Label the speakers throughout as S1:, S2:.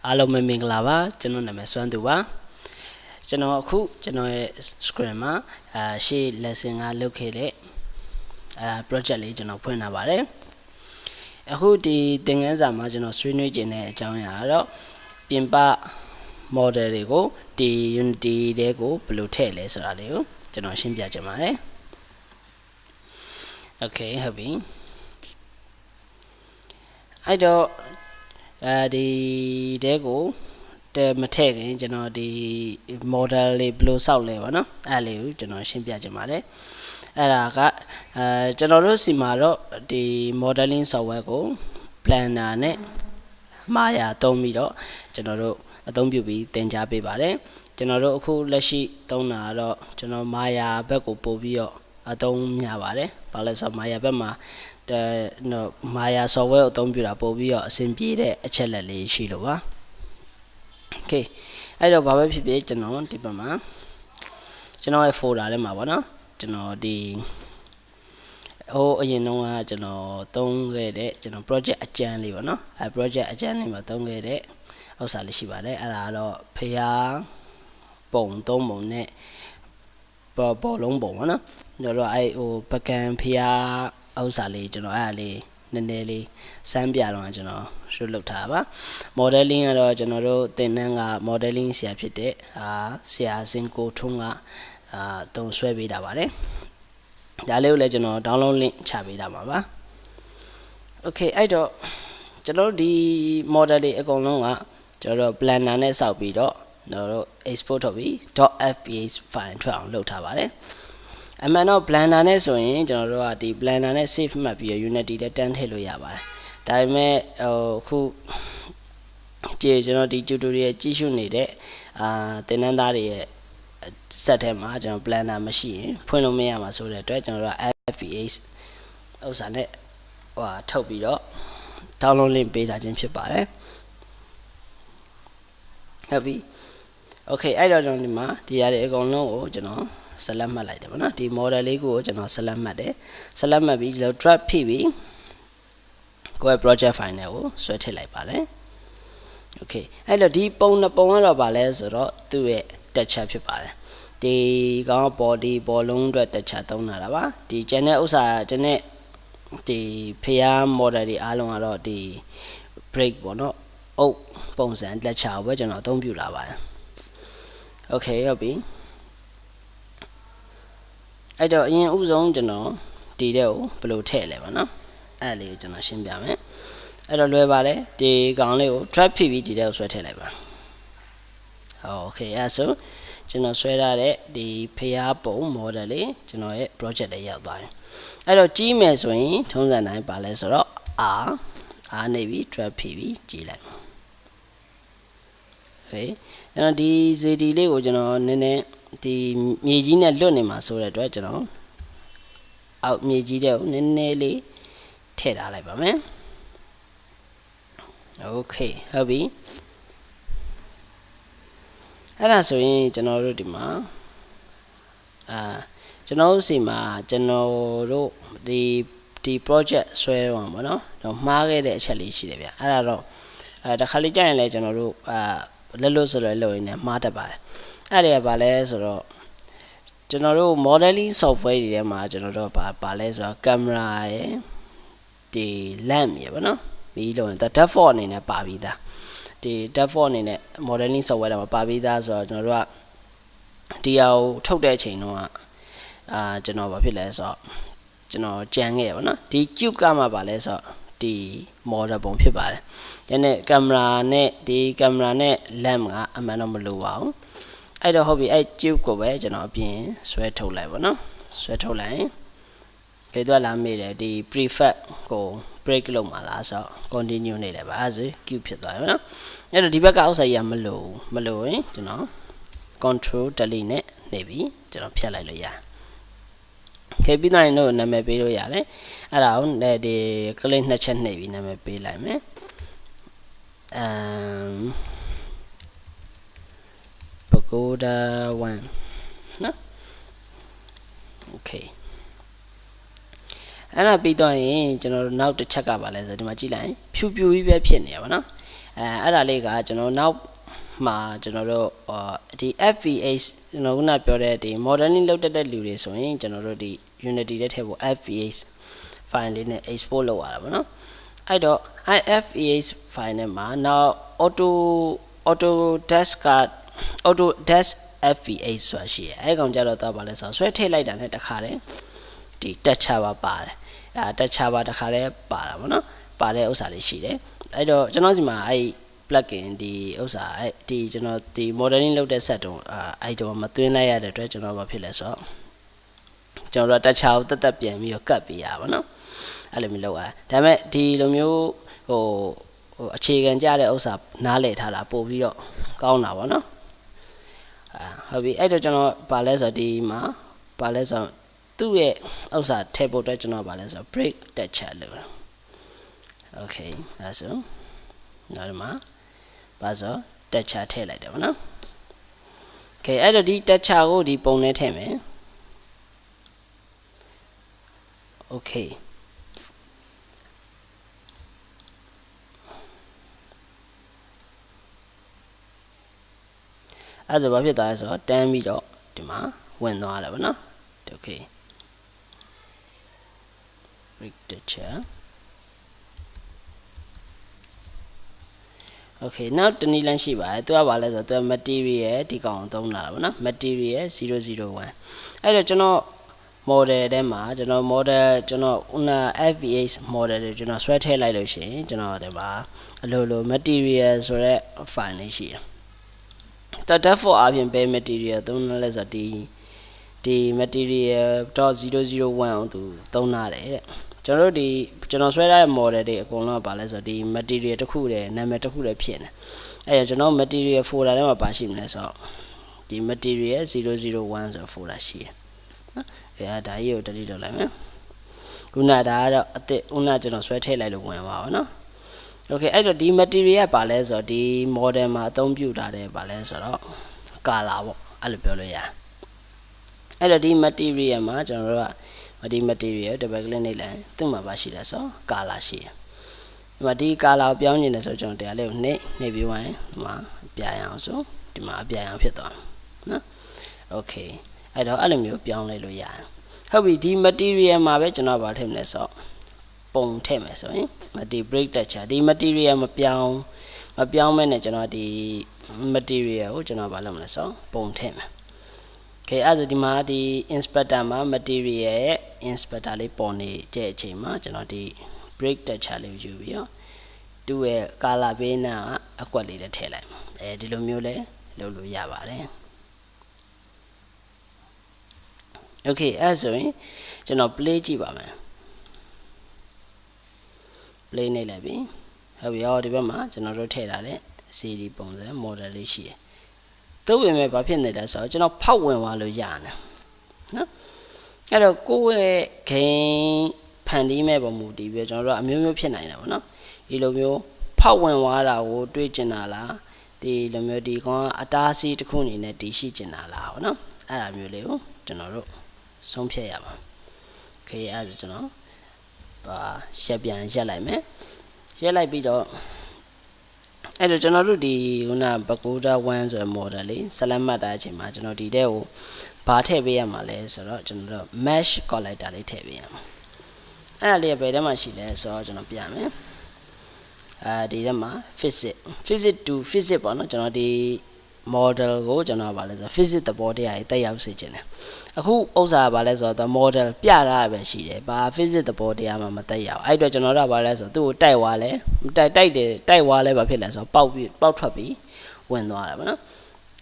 S1: အားလုံးမင်္ဂလာပါကျွန်တော်နာမည်စွမ်းသူပါကျွန်တော်အခုကျွန်တော်ရဲ့ screen မှာရှေ့ lesson ကလုပ်ခဲ့တဲ့project လေးကျွန်တော်ဖွင့်လာပါတယ်အခုဒီသင်ခန်းစာမှာကျွန်တော်ဆွေးနွေးခြင်းတဲ့အကြောင်းအရာကတော့ပြင်ပ model တွေကိုဒီ Unity တဲကိုဘယ်လိုထည့်လဲဆိုတာလေးကိုကျွန်တော်ရှင်းပြချင်ပါတယ် Okay ဟုတ်ပြီအဲ့တော့ဒီတဲကိုမထည့်ခင်ကျွန်တော်ဒီ model လေးဘယ်လိုစောက်လဲပါနော်အဲ့လေးကိုကျွန်တော်ရှင်းပြချင်ပါတယ်အဲ့ဒါကကျွန်တော်တို့စီမှာတော့ဒီ modeling software ကို planner နဲ့ Maya သုံးပြီးတော့ကျွန်တော်တို့အသုံးပြုပြီးသင်ကြားပေးပါတယ်ကျွန်တော်တို့အခုလက်ရှိသုံးတာတော့ကျွန်တော် Maya ဘက်ကိုပို့ပြီးတော့အသုံးများပါတယ်ဘာလဲဆိုတော့ Maya ဘက်မှာMaya software ကိုအသုံးပြုတာပို့ပြီးတော့အဆင်ပြေတဲ့အချက်လက်လေးရှိလို့ပါ Okay အဲ့တော့ဘာပဲဖြစ်ဖြစ်ကျွန်တော်ဒီဘက်မှာကျွန်တော်ရဲ့ folder ထဲမှာပေါ့နော်ကျွန်တော်ဒီအရင်တုန်းကကျွန်တော်သုံးခဲ့တဲ့ကျွန်တော် project အကျန်းလေးပေါ့နော်အဲ project အကျန်းလေးမှာသုံးခဲ့တဲ့ဥစ္စာလေးရှိပါတယ်အဲ့ဒါကတော့ဖျားပုံသုံးပုံနဲ့ပေါ်လုံးပုံပေါ့နော်ကျွန်တော်ပကံဖျားဥစ္စာလေးကျွန်တော်အဲ့ဒါလေးနည်းနည်းလေးစမ်းပြတော့ကျွန်တော်ရှုလုပ်ထားပါ modeling ကတော့ကျွန်တော်တို့သင်တန်းက modeling ဆရာဖြစ်တဲ့ဆရာစင်ကိုထုံးကတုံဆွဲပေးတာပါတယ်ဒါလေးကိုလည်းကျွန်တော် download link ချပေးတာပါ Okay အဲ့တော့ကျွန်တော်တို့ဒီ model တွေအကုန်လုံးကကျွန်တော်တို့ planner နဲ့စောက်ပြီးတော့ကျွန်တော်တို့ export ထုတ်ပြီး .fps file ထွက်အောင်လုပ်ထားပါတယ်အမှန်တော့ Blender နဲ့ဆိုရင်ကျွန်တော်တို့ကဒီ Blender နဲ့ save မှတ်ပြီးတော့ Unity ထဲတန်းထည့်လို့ရပါတယ်ဒါပေမဲ့အခုကျွန်တော်ဒီ tutorial ကြည့်ရှုနေတဲ့သင်တန်းသားတွေရဲ့ set ထဲမှာကျွန်တော် Blender မရှိရင်ဖွင့်လို့မရမှာဆိုတဲ့အတွက်ကျွန်တော်တို့ FPS ဥစ္စာနဲ့ထုတ်ပြီးတော့ download link ပေးထားခြင်းဖြစ်ပါတယ်ဟုတ်ပြီ Okay အဲ့တော့ကျွန်တော်ဒီမှာဒီရတဲ့အကုန်လုံးကိုကျွန်တော်ဆက်လက်မှတ်လိုက်တယ်ပေါ့နော်ဒီ model လေးကိုကျွန်တော်ဆက်လက်မှတ်တယ်ဆက်လက်မှတ်ပြီးဒီလို drag ဖိပြီးကိုယ့် project file နဲ့ကိုဆွဲထည့်လိုက်ပါတယ် Okay အဲ့တော့ဒီပုံနှစ်ပုံကတော့ဗာလဲဆိုတော့သူ့ရဲ့ texture ဖြစ်ပါတယ်ဒီကောင် body ဘောလုံးအတွက် texture သုံးတာပါဒီကျန်တဲ့ဥစ္စာကျန်တဲ့ဒီဖျား model တွေအားလုံးကတော့ဒီ break ပေါ့နော်အုပ်ပုံစံ texture ကိုပဲကျွန်တော်အသုံးပြုတာပါတယ် Okay ဟုတ်ပြီအဲ့တော့အရင်ဥဆုံးကျွန်တော်ဒီတဲ့ကိုဘယ်လိုထည့်လဲပါနော်အဲ့လေးကိုကျွန်တော်ရှင်းပြမယ်အဲ့တော့လွယ်ပါတယ်ဒီကောင်လေးကို drag ဖိပြီးဒီတဲ့ကိုဆွဲထည့်လိုက်ပါ Okay အဲ့ဆိုကျွန်တော်ဆွဲထားတဲ့ဒီဖျားပုံ model လေးကျွန်တော်ရဲ့ project လေးရောက်သွားပြီအဲ့တော့ကြီးမယ်ဆိုရင်ထုံးစံတိုင်းပါလဲဆိုတော့ R နေပြီး drag ဖိပြီးကြီးလိုက် Okay ကျွန်တော်ဒီ ZD လေးကိုကျွန်တော်နည်းနည်းဒီမြေကြီးနဲ့လွတ်နေမှာဆိုတဲ့အတွက်ကျွန်တော်အောက်မြေကြီးတဲ့ကိုနည်းနည်းလေးထည့်ထားလိုက်ပါမယ် Okay ဟုတ်ပြီအဲ့ဒါဆိုရင်ကျွန်တော်တို့ဒီမှာကျွန်တော်တို့စီမှာကျွန်တော်တို့ဒီ project ဆွဲတော့မှာနော်တော့မှားခဲ့တဲ့အချက်လေးရှိတယ်ဗျအဲ့ဒါတော့တခါလေးကြာရင်လည်းကျွန်တော်တို့လက်လို့ဆိုလို့လုပ်ရင်းနဲ့မှားတတ်ပါတယ်အဲ့ဒါကဘာလဲဆိုတော့ကျွန်တော်တို့ modeling software တွေထဲမှာကျွန်တော်တို့ဘာလဲဆိုတော့ camera ရယ်ဒီ lamp ရယ်ပေါ့နော်ပြီးလို့ရင် default အနေနဲ့ပါပြီးသားဒီ default အနေနဲ့ modeling software တွေမှာပါပြီးသားဆိုတော့ကျွန်တော်တို့ကဒီအောင်ထုတ်တဲ့အချိန်တော့ကျွန်တော်ဘာဖြစ်လဲဆိုတော့ကျွန်တော်ကြံခဲ့ရပါတော့ဒီ cube ကမှပါလဲဆိုတော့ဒီ model ပုံဖြစ်ပါတယ်။ဒီနဲ့ camera နဲ့ဒီ camera နဲ့ lamp ကအမှန်တော့မလိုပါဘူး။အဲ့တော့ဟုတ်ပြီအဲ့ cube ကိုပဲကျွန်တော်အပြင်ဆွဲထုတ်လိုက်ပါနော်။ဆွဲထုတ်လိုက်ရင်ခေတ်သွားလာမေးတယ်ဒီ prefab ကို break လုပ်မှာလားဆိုတော့ continue နေတယ်ပါအဲ့ဒါဆို cube ဖြစ်သွားပြီနော်။အဲ့တော့ဒီဘက်ကဥစ္စာကြီးကမလိုရင်ကျွန်တော် control delete နဲ့နေပြီးကျွန်တော်ဖြတ်လိုက်လို့ရတယ်ခေပြီးတိုင်းတော့နာမည်ပေးလို့ရတယ်အဲ့ဒါကိုဒီ click နှစ်ချက်နှိပ်ပြီးနာမည်ပေးလိုက်မယ်Pagoda 1နော် Okay အဲ့ဒါပြီးတော့ရင်ကျွန်တော်တို့နောက်တစ်ချက်ကပါလဲဆိုဒီမှာကြည့်လိုက်ဖြူဖြူကြီးပဲဖြစ်နေရပါနော် အဲ့ဒါလေးကကျွန်တော်နောက်မှာကျွန်တော်တို့ဒီ FVH ကျွန်တော်ခုနပြောတဲ့ဒီ modeling လုပ်တဲ့လူတွေဆိုရင်ကျွန်တော်တို့ဒီ Unity ထဲထည့်ဖို့ FVH file လေးနဲ့ export လုပ်ရတာပေါ့နော်အဲ့တော့ FVH file နဲ့မှာနောက် Autodesk FVH ဆိုတာရှိတယ်အဲ့ကောင်ကြတော့ပါလဲဆိုဆွဲထည့်လိုက်တာနဲ့တခါတည်းဒီ texture bar ပါတယ်texture bar တခါတည်းပါတာပေါ့နော်ပါတဲ့ဥစ္စာလေးရှိတယ်အဲ့တော့ကျွန်တော်စီမှာအဲ့ plugin ဒီဥစ္စာအဲ့ဒီကျွန်တော်ဒီ modeling လုပ်တဲ့ set တုန်းအဲ့တော့မသွင်းလိုက်ရတဲ့အတွက်ကျွန်တော်ဘာဖြစ်လဲဆိုတော့ကျွန်တော်တို့ texture ကိုတက်ပြန်ပြီးတော့ကတ်ပေးရပါတော့အဲ့လိုမျိုးလုပ်ရဒါပေမဲ့ဒီလိုမျိုးဟိုအခြေခံကြတဲ့ဥစ္စာနားလည်ထားတာပို့ပြီးတော့ကောင်းတာပေါ့နော်ဟုတ်ပြီအဲ့တော့ကျွန်တော်ဗာလဲဆိုဒီမှာဗာလဲဆိုသူ့ရဲ့ဥစ္စာထည့်ဖို့အတွက်ကျွန်တော်ဗာလဲဆို break texture လို့ okay အဲ့ဆိုနောက်ဒီမှာဗာဆို texture ထည့်လိုက်တယ်ဗောနော် okay အဲ့တော့ဒီ texture ကိုဒီပုံနဲ့ထည့်မယ် okayအဲ့ဒါဘာဖြစ်သွားလဲဆိုတော့တန်းပြီးတော့ဒီမှာဝင်သွားတယ်ဗောနော် okay break texture okay နောက်တနည်းလမ်းရှိပါတယ်သူကဘာလဲဆိုတော့သူက material ဒီကောင်သုံးလာတာဗောနော် material 001အဲ့တော့ကျွန်တော် model ထဲမှာကျွန်တော် model ကျွန်တော်ဥနာ FVH model တွေကျွန်တော်ဆွဲထည့်လိုက်လို့ရှိရင်ကျွန်တော်ဒီမှာအလိုလို material ဆိုတဲ့ file လေးရှိတယ်therefore အပြင်ပဲ material သုံးလဲဆိုတော့ဒီ material.001 အောင်သူသုံးထားတယ်တဲ့ကျွန်တော်တို့ဒီကျွန်တော်ဆွဲထားတဲ့ model တွေအကုန်လုံးကပါလဲဆိုတော့ဒီ material တစ်ခုတည်းနာမည်တစ်ခုတည်းဖြစ်နေအဲ့တော့ကျွန်တော် material folder ထဲမှာပါရှိမလဲဆိုတော့ဒီ material 001ဆိုတဲ့ folder ရှိတယ်နော်ဒါကြီးကို delete လုပ်လိုက်မယ်ခုနဒါကတော့အစ်စ်ခုနကျွန်တော်ဆွဲထည့်လိုက်လို့ဝင်ပါပါနော်okay အဲ့တော့ဒီ material ကပါလဲဆိုတော့ဒီ model မှာအသုံးပြုထားတဲ့ပါလဲဆိုတော့ color ပေါ့အဲ့လိုပြောလို့ရတယ်အဲ့တော့ဒီ material မှာကျွန်တော်တို့ကဒီ material တပတ်ကလေးနေလိုက်သူ့မှာပါရှိတယ်ဆို color ရှိတယ်ဒီမှာဒီ color ကိုပြောင်းနေတယ်ဆိုကျွန်တော်တရားလေးကိုနှိပ်ပြီးဝင်ဒီမှာအပြာရောင်ဆိုဒီမှာအပြာရောင်ဖြစ်သွားနော် okay အဲ့တော့အဲ့လိုမျိုးပြောင်းလိုက်လို့ရတယ်ဟုတ်ပြီဒီ material မှာပဲကျွန်တော်ဗာထည့်မလဲဆိုပုံထည့်မယ်ဆိုရင်ဒီ break texture ဒီ material မပြောင်းမဲ့နဲ့ကျွန်တော်ဒီ material ကိုကျွန်တော်ဗာလုပ်မလဲဆိုပုံထည့်မယ် okay အဲ့ဒါဒီမှာဒီ inspector မှာ material ရဲ့ inspector လေးပေါ်နေတဲ့အချိန်မှာကျွန်တော်ဒီ break texture လေးယူပြီးတော့သူ့ရဲ့ color ဘေးနာအကွက်လေးနဲ့ထည့်လိုက်ဒီလိုမျိုးလဲလုပ်လို့ရပါတယ် okay အဲ့ဆိုရင်ကျွန်တော် play ကြည့်ပါမယ် play နေလိုက်ပြီဟုတ်ပြီဒီဘက်မှာကျွန်တော်တို့ထည့်ထားတဲ့ CD ပုံစံ model လေးရှိတယ်သို့ပေမဲ့ဘာဖြစ်နေလဲဆိုတော့ကျွန်တော်ဖောက်ဝင်သွားလို့ရတယ်နော်အဲ့တော့ကိုယ့်ရဲ့ game ဖန်တီးမဲ့ပုံမူတည်ပြီးကျွန်တော်တို့အမျိုးမျိုးဖြစ်နိုင်တယ်ဗောနော်ဒီလိုမျိုးဖောက်ဝင်သွားတာကိုတွေးကျင်တာလားဒီလိုမျိုးဒီကောင်ကအတားအဆီးတစ်ခုအနေနဲ့တည်ရှိကျင်တာလားဗောနော်အဲ့ဒါမျိုးလေးကိုကျွန်တော်တို့ဆုံးဖြတ်ရမှာ okay အဲ့ဒါကျွန်တော်ရက်ပြန်ရက်လိုက်မယ်ရက်လိုက်ပြီးတော့အဲ့တော့ကျွန်တော်တို့ဒီခုန Pagoda 1ဆိုတဲ့ model လေးဆက်လက်မှတ်တာအချိန်မှာကျွန်တော်ဒီတဲ့ကိုဘာထည့်ပေးရမှာလဲဆိုတော့ကျွန်တော်တို့ mesh collector လေးထည့်ပေးရမှာအဲ့ဒါလေးကဘယ်ထဲမှာရှိလဲဆိုတော့ကျွန်တော်ပြမယ်ဒီထဲမှာ physics to physics ပေါ့နော်ကျွန်တော်ဒီ model ကိုကျွန်တော်ဗာလဲဆို physics သဘောတရားကြီးတက်ရောက်စေချင်တယ်အခုဥစ္စာဗာလဲဆိုတော့ model ပြတာပဲရှိတယ်ဘာ physics သဘောတရားမှမတက်ရောက်အဲ့တော့ကျွန်တော်တို့ဗာလဲဆိုသူ့ကိုတိုက်သွားလဲတိုက်သွားလဲဘာဖြစ်လဲဆိုတော့ပေါက်ထွက်ပြီးဝင်သွားတယ်ဗောနော်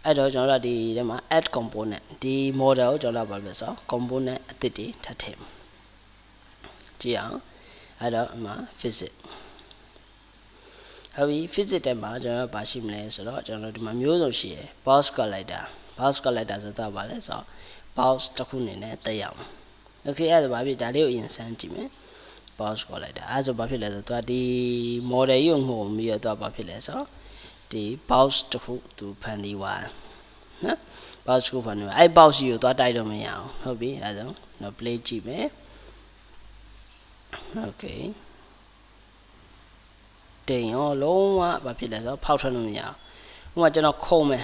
S1: အဲ့တော့ကျွန်တော်တို့ဒီထဲမှာ add component ဒီ model ကိုကျွန်တော်တို့ဗာလဲဆို component အသစ်တွေထပ်ထည့်ကြည့်အောင်အဲ့တော့ဒီမှာ physics ဟုတ်ပြီ physics ထဲမှာကျွန်တော်တို့ဗာရှိမလဲဆိုတော့ကျွန်တော်တို့ဒီမှာမျိုးစုံရှိရယ် box collector ဆိုတာဗာလဲဆိုတော့ box တစ်ခုအနေနဲ့တက်ရောက် okay အဲ့ဒါဗာဖြစ်ဒါလေးကိုအရင်စမ်းကြည့်မယ် box collector အဲ့ဆိုဗာဖြစ်လဲဆိုတော့သူကဒီ model ကြီးကိုငုံပြီးတော့သူကဗာဖြစ်လဲဆိုတော့ဒီ box တစ်ခုသူဖန်တီးသွားနော် box ကိုဖန်တီးသွားအဲ့ box ကြီးကိုသွားတိုက်တော့မရအောင်ဟုတ်ပြီအဲ့ဒါတော့ play ကြည့်မယ် okay တိန်ရောလုံးဝဘာဖြစ်လဲဆိုတော့ဖောက်ထွက်လို့မရဘူးဥပမာကျွန်တော်ခုံမယ်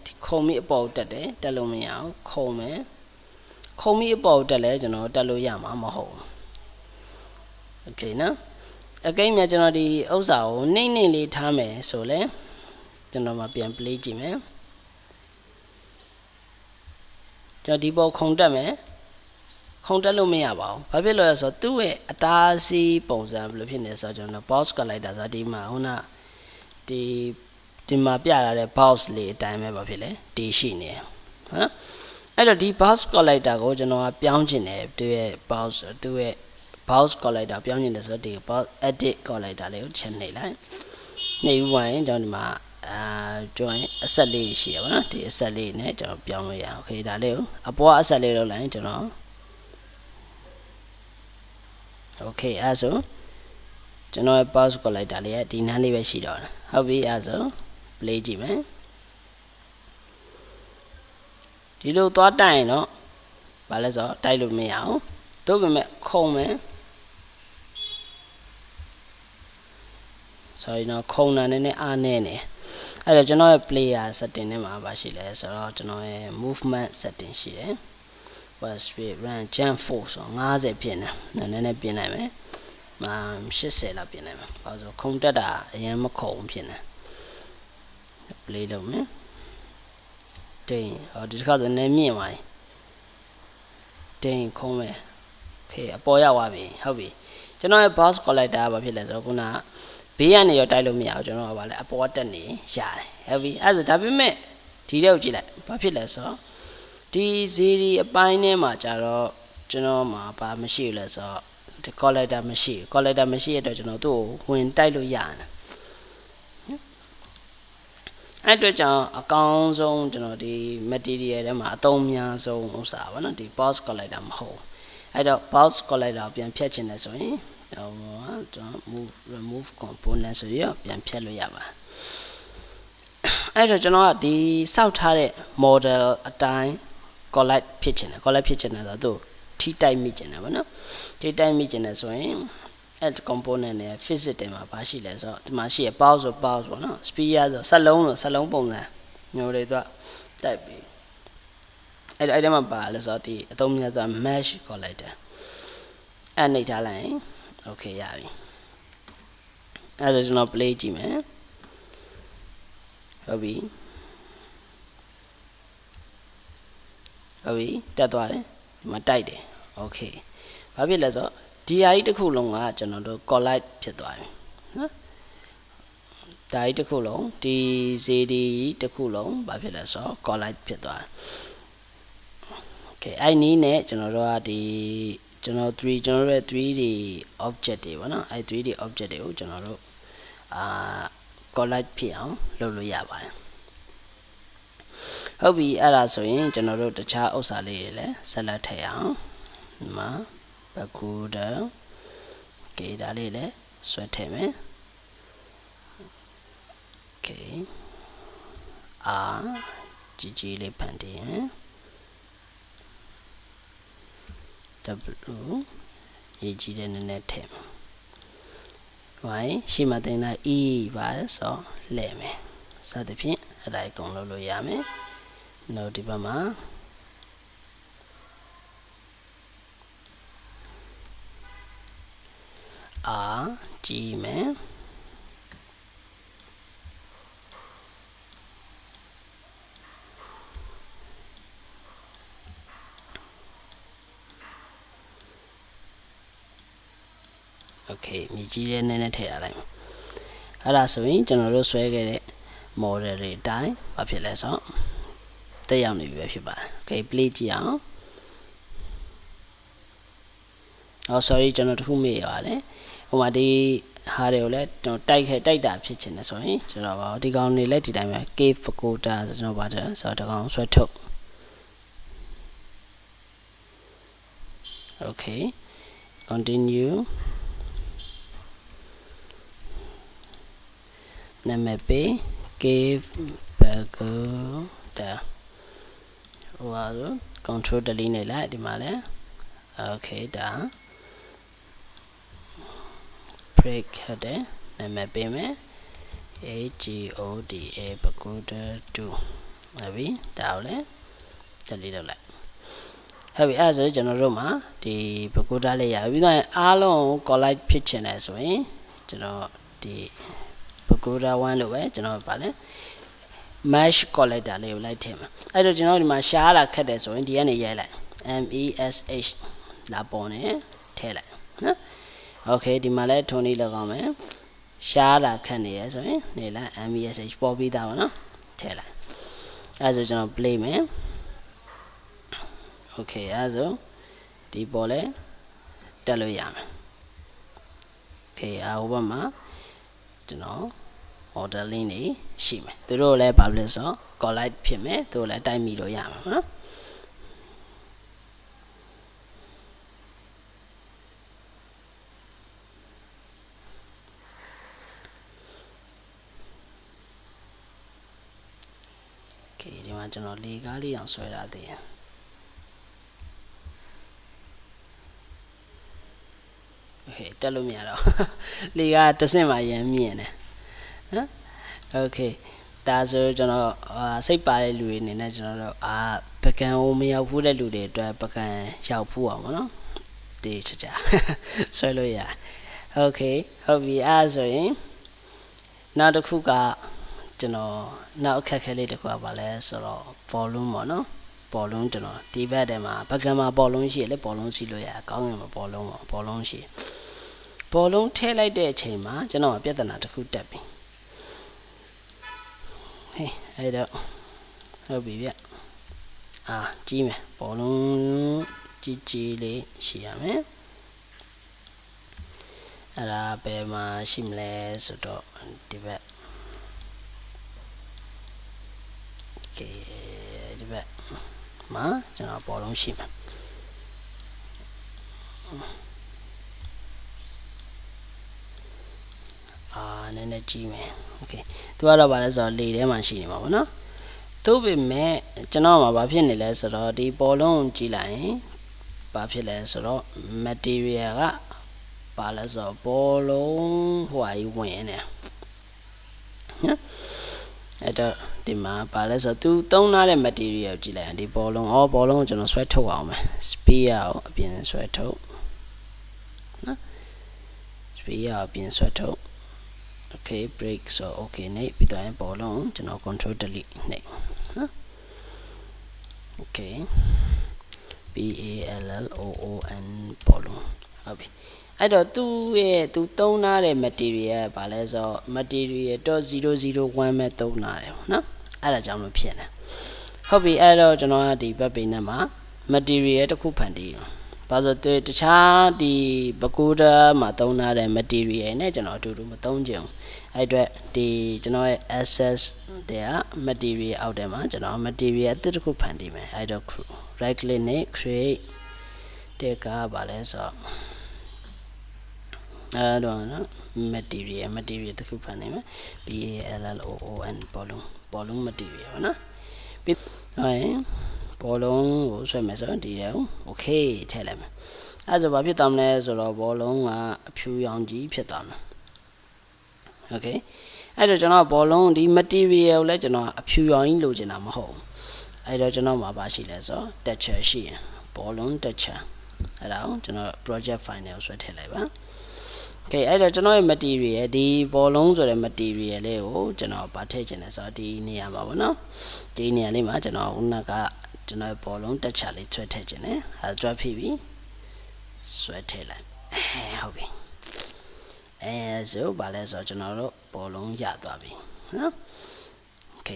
S1: ဒီခုံပြီးအပေါ်တက်တယ်တက်လို့မရဘူးခုံပြီးအပေါ်တက်လဲကျွန်တော်တက်လို့ရမှာမဟုတ်ဘူးโอเคနော်အကိန်းမြကျွန်တော်ဒီဥစ္စာကိုနှိမ့်လေးထားမယ်ဆိုလဲကျွန်တော်မှပြန် play ကြည့်မယ်ကျွန်တော်ဒီပေါ်ခုံတက်မယ်ခုံတက်လို့မရပါဘူးဘာဖြစ်လို့လဲဆိုတော့သူ့ရဲ့အတားအဆီးပုံစံဘယ်လိုဖြစ်နေဆိုတော့ကျွန်တော် box ကလိုက်တာဆိုတော့ဒီမှာခုနဒီမှာပြလာတဲ့ box လေးအတိုင်းပဲဘာဖြစ်လဲဒီရှိနေနော်အဲ့တော့ဒီ box collector ကိုကျွန်တော်ကပြောင်းချင်တယ်သူ့ရဲ့ box collector ပြောင်းချင်တယ်ဆိုတော့ဒီ box edit collector လေးကိုချက်နှိပ်လိုက်နှိပ်ပြီးရင်ကျွန်တော်ဒီမှာကျွန်တော်အဆက်လေးရှိရပါတော့ဒီအဆက်လေးနဲ့ကျွန်တော်ပြောင်းလို့ရအောင်โอเคဒါလေးကိုအပေါ်အဆက်လေးလောက်လိုက်ကျွန်တော်โอเคအဲ့ဆိုကျွန်တော်ရဲ့ box collector လေးကဒီနားလေးပဲရှိတော့တယ်ဟုတ်ပြီအဲ့ဆို play ကြည့်မယ်ဒီလိုသွားတိုက်ရင်တော့ဘာလဲဆိုတော့တိုက်လို့မရအောင်တို့ပေမဲ့ခုံမယ်ဆိုရင်တော့ခုံတာနည်းနည်းအားနည်းနေအဲ့တော့ကျွန်တော်ရဲ့ player setting ထဲမှာပါရှိလဲဆိုတော့ကျွန်တော်ရဲ့ movement setting ရှိတယ် was speed run jump force ဆို50ဖြစ်နေနည်းနည်းပြင်လိုက်မယ်80လောက်ပြင်လိုက်မယ်ဘာလို့ခုံတက်တာအရင်မခုံဖြစ်နေ play လုပ်မယ်တိန်ဟောဒီတစ်ခါဆိုနည်းမြင့်သွားပြီတိန်ခုံးမယ်โอเคအပေါ်ရောက်သွားပြီဟုတ်ပြီကျွန်တော်ရဲ့ box collector ကဘာဖြစ်လဲဆိုတော့ခုနဘေးကနေရောတိုက်လို့မရဘူးကျွန်တော်ကဘာလဲအပေါ်တက်နေရတယ်ဟုတ်ပြီအဲ့ဒါဒါပေမဲ့ဒီတဲ့ကိုကြည့်လိုက်ဘာဖြစ်လဲဆိုတော့ဒီဇီရီအပိုင်းထဲမှာကြတော့ကျွန်တော်မှာဘာမရှိဘူးလဲဆိုတော့ဒီ collector မရှိရတဲ့အတွက်ကျွန်တော်သူ့ကိုဝင်တိုက်လို့ရတယ်အဲ့အတွက်ကြောင့်အကောင်းဆုံးကျွန်တော်ဒီ material ထဲမှာအသုံးများဆုံးဥစ္စာပါနော်ဒီ box collector မဟုတ်အဲ့တော့ box collector ပြန်ဖြတ်ချင်တယ်ဆိုရင်ကျွန်တော် remove component ဆိုရင်ပြန်ဖြတ်လို့ရပါအဲ့တော့ကျွန်တော်ကဒီစောက်ထားတဲ့ model အတိုင်း collect ဖြစ်ချင်တယ်ဆိုတော့သူထိတိုက်မိချင်တယ်ဗောနော်ထိတိုက်မိချင်တယ်ဆိုရင်add component နဲ့ physics တွေမှာဘာရှိလဲဆိုတော့ဒီမှာရှိရ pause ဆို pause ပေါ့နော် sphere ဆိုဆက်လုံးပုံစံမျိုးတွေသူကတိုက်ပြီးအဲ့ဒီမှာပါလဲဆိုတော့ဒီအသုံးများစွာ mesh collector အဲ့နှိပ်ထားလိုက်ရင် okay ရပြီအဲ့ဒါကျွန်တော် play ကြည့်မယ်ဟုတ်ပြီတက်သွားတယ်ဒီမှာတိုက်တယ် okay ဘာဖြစ်လဲဆိုတော့ဒီဟာကြီးတစ်ခုလုံးကကျွန်တော်တို့ collide ဖြစ်သွားပြီနော်ဒါကြီးတစ်ခုလုံးဒီ CD တစ်ခုလုံးဘာဖြစ်လဲဆိုတော့ collide ဖြစ်သွားတယ် okay အဲ့နည်းနဲ့ကျွန်တော်တို့ကဒီကျွန်တော်တို့ရဲ့ 3D object တွေပေါ့နော်အဲ့ 3D object တွေကိုကျွန်တော်တို့collide ဖြစ်အောင်လုပ်လို့ရပါတယ်ဟုတ်ပြီအဲ့ဒါဆိုရင်ကျွန်တော်တို့တခြားဥစ္စာလေးတွေလည်းဆက်လက်ထည့်အောင်ဒီမှာbackground okay ဒါလေးလည်းဆွဲထည့်မယ် okay ကြီးလေးဖန်တီးမယ် w ရေးကြီးတဲ့နည်းနည်းထည့်မယ် y ရှေ့မှာတင်တာ e ပါဆိုလဲမယ်စသဖြင့်အဲ့ဒါအကုန်လုပ်လို့ရမယ်နောက်ဒီဘက်မှာကြည့်မယ်โอเคမြည်ကြီးတဲ့နည်းနည်းထည့်ရလိုက်အဲ့ဒါဆိုရင်ကျွန်တော်တို့ဆွဲခဲ့တဲ့ model တွေအတိုင်းဘာဖြစ်လဲဆိုတော့တက်ရောက်နေပြီပဲဖြစ်ပါတယ် okay play ကြည့်အောင်sorry ကျွန်တော်တခုမေ့ရတယ်ဟိုမှာဒီဟာတွေကိုလည်းကျွန်တော်တိုက်တာဖြစ်ချင်တယ်ဆိုရင်ကျွန်တော်ပါဒီကောင်တွေလည်းဒီတိုင်းပဲ cave quota ဆိုကျွန်တော်ပါတယ်ဆိုတော့ဒီကောင်ဆွဲထုတ် okay continue နာမည်ပေး cave quota ဟိုဟာ control delete နေလိုက်ဒီမှာလဲ okay ဒါ break ဟုတ်တယ် နာမည်ပေးမယ် AGODA ပကူဒါ2ဟုတ်ပြီဒါကိုလည်းတက်လေးလုပ်လိုက်ဟုတ်ပြီအဲ့ဒါဆိုကျွန်တော်တို့မှာဒီပကူဒါလေးရပြီးတော့အားလုံးကို collect ဖြစ်ချင်တယ်ဆိုရင်ကျွန်တော်ဒီပကူဒါ1လို့ပဲကျွန်တော်ဗာလဲ mesh collector လေးကိုလိုက်ထည့်မှာအဲ့တော့ကျွန်တော်ဒီမှာရှားလာခက်တယ်ဆိုရင်ဒီကနေရိုက်လိုက် mesh လာပေါ်နေထည့်လိုက်နော်โอเคဒီမှာလဲထုံးလေးလောက်အောင်မယ်ရှားလာခက်နေရဆိုရင်နေလိုက် mesh ပေါ်ပြီးသားပါနော်ထည့်လိုက်အဲ့ဆိုကျွန်တော် play မယ်โอเคအဲ့ဆိုဒီပေါ်လဲတက်လို့ရမယ်โอเคဟိုဘက်မှာကျွန်တော် modeling နေရှိမယ်သူတို့လည်းဘာလို့လဲဆိုတော့ collide ဖြစ်မယ်သူတို့လည်းတိုက်မိလို့ရမှာနော်โอเคဒီမှာကျွန်တော်လေကားလေးအောင်ဆွဲထားသေးတယ်โอเคတက်လို့မရတော့လေကားတစ်ဆင့်မှရမ်းမြင်တယ်နော်โอเคဒါဆိုကျွန်တော်စိတ်ပါတဲ့လူတွေအနေနဲ့ကျွန်တော်တို့ပကံကိုမရောက်ဘူးတဲ့လူတွေအတွက်ပကံရောက်ဖို့အောင်ဗောနော်တေးချာဆွဲလို့ရโอเคဟုတ်ပြီအဲ့ဆိုရင်နောက်တစ်ခုကကျွန်တော်နောက်အခက်ခဲလေးတစ်ခုကဘာလဲဆိုတော့ volume ပေါ့နော် volume ကျွန်တော်ဒီဘက်ထဲမှာပကံမှာ volume ရှိရလေ volume စီလို့ရအကောင်းရင် volume ပေါ့ volume ရှိ volume ထည့်လိုက်တဲ့အချိန်မှာကျွန်တော်ပြဿနာတစ်ခုတက်ပြီဟေးအဲ့တော့ဟုတ်ပြီဗျကြီးမယ်ဘောလုံးကြီးလေးရှိရမယ်အဲ့ဒါဘယ်မှာရှိမလဲဆိုတော့ဒီဘက်ကဲဒီဘက်မှာကျွန်တော်ဘောလုံးရှိမယ်နည်းနည်းကြီးမယ်โอเคသူကတော့ဗာလဲဆိုတော့လေထဲမှာရှိနေမှာပေါ့နော်သို့ပေမဲ့ကျွန်တော်မှာဘာဖြစ်နေလဲဆိုတော့ဒီဘောလုံးကြည့်လိုက်ရင်ဘာဖြစ်လဲဆိုတော့ material ကဘာလဲဆိုတော့ဘောလုံးဟိုဟာကြီးဝင်နေနော်အဲ့တော့ဒီမှာဘာလဲဆိုတော့သူသုံးထားတဲ့ material ကိုကြည့်လိုက်ရင်ဒီဘောလုံးဘောလုံးကိုကျွန်တော်ဆွဲထုတ်အောင်မယ် speed ကိုအပြင်ဆွဲထုတ်နော် speed ကိုအပြင်ဆွဲထုတ်okay break so okay နေပြီးတော့ဘောလုံးကျွန်တော် control delete နေနော် okay b a l l o o n ဘောလုံးဟုတ်ပြီအဲ့တော့သူသုံးထားတဲ့ material ဘာလဲဆိုတော့ material.001 မဲ့သုံးထားတယ်နော်အဲ့ဒါကြောင့်လို့ဖြစ်နေဟုတ်ပြီအဲ့တော့ကျွန်တော်ကဒီ web page နဲ့မှာ material တစ်ခုဖန်တီးဘာလို့တခြားဒီပကူဒါမှာသုံးထားတဲ့ material နဲ့ကျွန်တော်အတူတူမသုံးကြဘူးအဲ့အတွက်ဒီကျွန်တော်ရဲ့ access တဲ့ material အောက်ထဲမှာကျွန်တော် material အသစ်တစ်ခုဖန်တီးမယ်အဲ့တော့ right click နဲ့ create တဲ့ကဘာလဲဆိုတော့အဲ့တော့နော် material တစ်ခုဖန်နေမယ် b a l l o o n ဘောလုံး material ပေါ့နော်ပြီးရင်ဘောလုံးကိုဆွဲမယ်ဆိုတော့ဒီရော okay ထည့်လိုက်မယ်အဲ့ဆိုဘာဖြစ်သွားမလဲဆိုတော့ဘောလုံးကအဖြူရောင်ကြီးဖြစ်သွားမယ် okay အဲ့တော့ကျွန်တော်ဘောလုံးဒီ material ကိုလည်းကျွန်တော်အဖြူရောင်ကြီးလိုချင်တာမဟုတ်ဘူးအဲ့တော့ကျွန်တော်မှာပါရှိလဲဆိုတော့ texture ရှိရင်ဘောလုံး texture အဲ့ဒါကိုကျွန်တော် project file နဲ့ဆွဲထည့်လိုက်ပါ okay အဲ့တော့ကျွန်တော်ရဲ့ material ဒီဘောလုံးဆိုတဲ့ material လေးကိုကျွန်တော်ဗာထည့်ချင်တယ်ဆိုတော့ဒီနေရာမှာပေါ့နော်ဒီနေရာလေးမှာကျွန်တော်ဦးနကကျွန်တော်ဘောလုံးတက်ချလေးဆွဲထည့်ခြင်းနဲ့အဲတွက်ဖြစ်ပြီဆွဲထည့်လိုက်ဟုတ်ပြီအဲဆိုဘာလဲဆိုတော့ကျွန်တော်တို့ဘောလုံးရသွားပြီနော်โอเค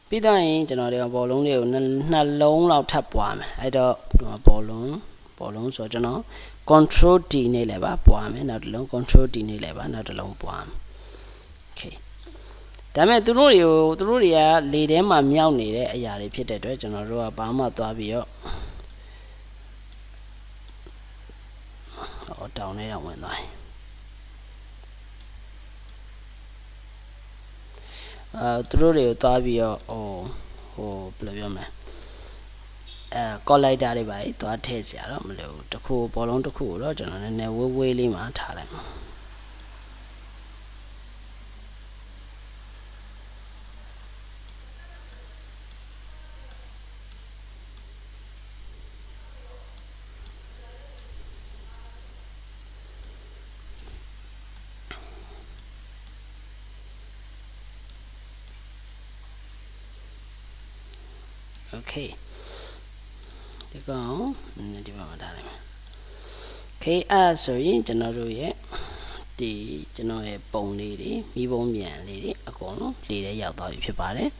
S1: ပြီးတော့ရင်ကျွန်တော်တို့ဘောလုံးလေးကိုနှလုံးလောက်ထပ်ပွားမယ်အဲ့တော့ဘောလုံးဆိုတော့ကျွန်တော် control D နဲ့လည်းပါပွားမယ်နောက်တစ်လုံး control D နဲ့လည်းပါနောက်တစ်လုံးပွားမယ်โอเคဒါပေမဲ့သူတို့တွေကလေထဲမှာမြောက်နေတဲ့အရာတွေဖြစ်တဲ့အတွက်ကျွန်တော်တို့ကဘာမှသွားပြီးတော့တောင်းနေတော့ဝင်သွားသူတို့တွေကိုသွားပြီးတော့ဘယ်လိုပြောမလဲcollider တွေပါသွားထည့်စရာတော့မလိုဘူးတခုဘောလုံးတစ်ခုကိုတော့ကျွန်တော်နည်းနည်းဝေးလေးမှာထားလိုက်မှာ okay ဒီကောင်ဒီမှာထားလိုက်မယ် okay အဲ့ဆိုရင်ကျွန်တော်တို့ရဲ့ဒီကျွန်တော်ရဲ့ပုံလေးတွေမိဘုံမြန်လေးတွေအကုန်လုံးလေထဲရောက်သွားပြီဖြစ်ပါတယ်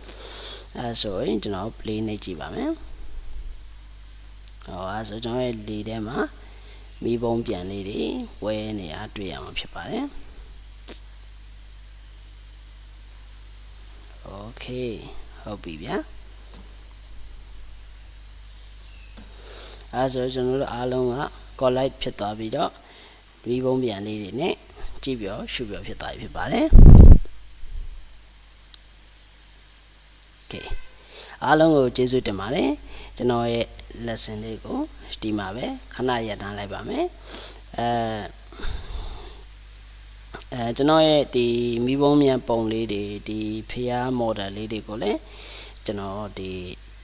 S1: အဲ့ဆိုရင်ကျွန်တော် play နှိပ်ကြည့်ပါမယ်အဲ့ဆိုကျွန်တော်ရဲ့လေထဲမှာမိဘုံပြန်လေးတွေဝဲနေတာတွေ့ရမှာဖြစ်ပါတယ်okay ဟုတ်ပြီဗျာအဲ့ဆိုကျွန်တော်တို့အားလုံးက collide ဖြစ်သွားပြီးတော့မိဘုံပြန်လေးတွေနဲ့ကြည့်ပြောရှုပြောဖြစ်သွားပြီဖြစ်ပါတယ် okay အားလုံးကိုကျေးဇူးတင်ပါတယ်ကျွန်တော်ရဲ့ lesson လေးကိုဒီမှာပဲခဏရပ်ထားလိုက်ပါမယ်ကျွန်တော်ရဲ့ဒီမိဘုံမြန်ပုံလေးတွေဒီဖျား model လေးတွေကိုလည်းကျွန်တော်ဒီ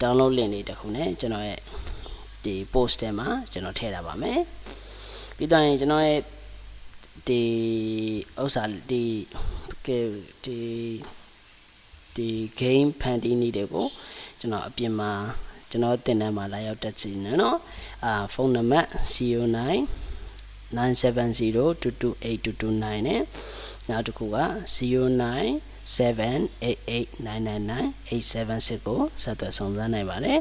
S1: download link လေးတစ်ခုနဲ့ကျွန်တော်ရဲ့ဒီ post ထဲမှာကျွန်တော်ထည့်ထားပါမယ်ပြီးတော့ကျွန်တော်ရဲ့ဒီဥစ္စာဒီ game ဖန်တီးနည်းတွေကိုကျွန်တော်အပြင်မှာကျွန်တော်တင်တန်းမှာလာရောက်တက်စီနေနော်ဖုန်းနံပါတ် 09 970228229 နဲ့နောက်တစ်ခုက 0978899987 ကိုဆက်သွယ်ဆောင်စမ်းနိုင်ပါတယ်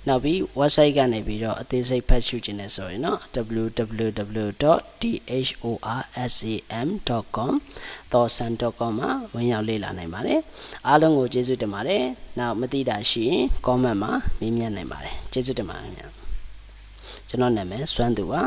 S1: နောက်ပြီး website ကနေပြီးတော့အသေးစိတ်ဖတ်ရှုခြင်းနဲ့ဆိုရင်တော့ www.thorsam.com thorsam.com မှာဝင်ရောက်လေ့လာနိုင်ပါတယ်အားလုံးကိုကျေးဇူးတင်ပါတယ်နောက်မသိတာရှိရင် comment မှာမေးမြန်းနိုင်ပါတယ်ကျေးဇူးတင်ပါတယ်ခင်ဗျာကျွန်တော်နာမည်စွမ်းသူပါ